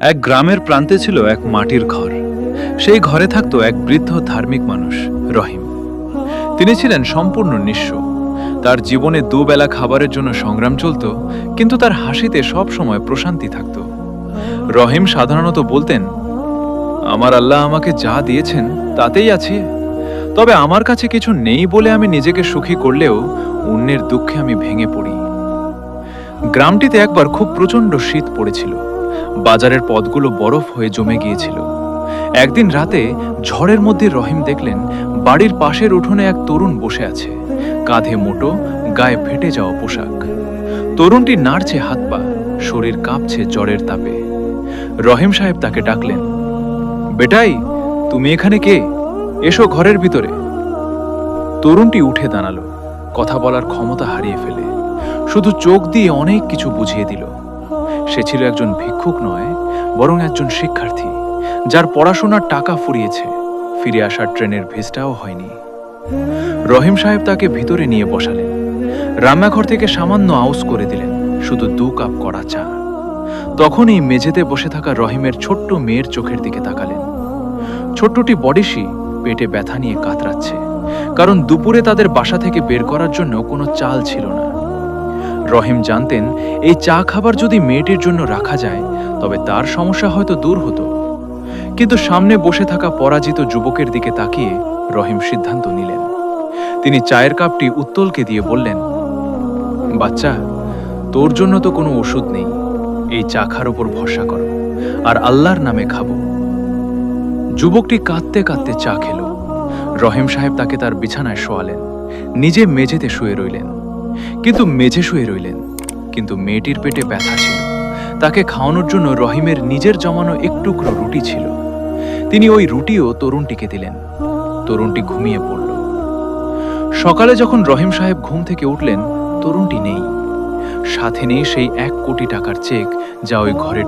এক গ্রামের প্রান্তে ছিল এক মাটির ঘর। সেই ঘরে থাকতো এক বৃদ্ধ ধার্মিক মানুষ, রহিম। তিনি ছিলেন সম্পূর্ণ নিঃস্ব। তার জীবনে দুবেলা খাবারের জন্য সংগ্রাম চলত, কিন্তু তার হাসিতে সব সময় প্রশান্তি থাকত। রহিম সাধারণত বলতেন, আমার আল্লাহ আমাকে যা দিয়েছেন তাতেই আছি, তবে আমার কাছে কিছু নেই বলে আমি নিজেকে সুখী করলেও অন্যের দুঃখে আমি ভেঙে পড়ি। গ্রামটিতে একবার খুব প্রচণ্ড শীত পড়েছিল। বাজারের পথগুলো বরফ হয়ে জমে গিয়েছিল। একদিন রাতে ঝড়ের মধ্যে রহিম দেখলেন বাড়ির পাশের উঠোনে এক তরুণ বসে আছে, কাঁধে মোটো, গায়ে ফেটে যাওয়া পোশাক। তরুণটি নাড়ছে হাত পা, শরীর কাঁপছে জ্বরের তাপে। রহিম সাহেব তাকে ডাকলেন, বেটাই, তুমি এখানে কে? এসো ঘরের ভিতরে। তরুণটি উঠে দাঁড়ালো, কথা বলার ক্ষমতা হারিয়ে ফেলে। শুধু চোখ দিয়ে অনেক কিছু বুঝিয়ে দিল। সে ছিল একজন ভিক্ষুক নয়, বরং একজন শিক্ষার্থী, যার পড়াশোনার টাকা ফুরিয়েছে, ফিরে আসার ট্রেনের ভিসটাও হয়নি। রহিম সাহেব তাকে ভিতরে নিয়ে বসালেন। রান্নাঘর থেকে সামান্য আউস করে দিলেন, শুধু 2 কাপ কড়া চা। তখনই মেঝেতে বসে থাকা রহিমের ছোট্ট মেয়ের চোখের দিকে তাকালেন। ছোট্টটি বডিসি পেটে ব্যথা নিয়ে কাতরাচ্ছে, কারণ দুপুরে তাদের বাসা থেকে বের করার জন্য কোনো চাল ছিল না। রহিম জানতেন, এই চা খাবার যদি মেয়েটির জন্য রাখা যায় তবে তার সমস্যা হয়তো দূর হতো। কিন্তু সামনে বসে থাকা পরাজিত যুবকের দিকে তাকিয়ে রহিম সিদ্ধান্ত নিলেন। তিনি চায়ের কাপটি উত্তলকে দিয়ে বললেন, বাচ্চা, তোর জন্য তো কোনো ওষুধ নেই, এই চা খার উপর ভরসা করো, আর আল্লাহর নামে খাবো। যুবকটি কাঁদতে কাঁদতে চা খেল। রহিম সাহেব তাকে তার বিছানায় শোয়ালেন, নিজে মেঝেতে শুয়ে রইলেন। কিন্তু মেয়েটির পেটে ব্যথা ছিল। তাকে খাওয়ানোর জন্য রহিমের নিজের জমানো এক টুকরো রুটি ছিল। তিনি ওই রুটিও তরুণটিকে দিলেন। তরুণটি ঘুমিয়ে পড়ল। সকালে যখন রহিম সাহেব ঘুম থেকে উঠলেন, তরুণটি নেই। সাথে নেই সেই 1 কোটি টাকার চেক, যা ওই ঘরের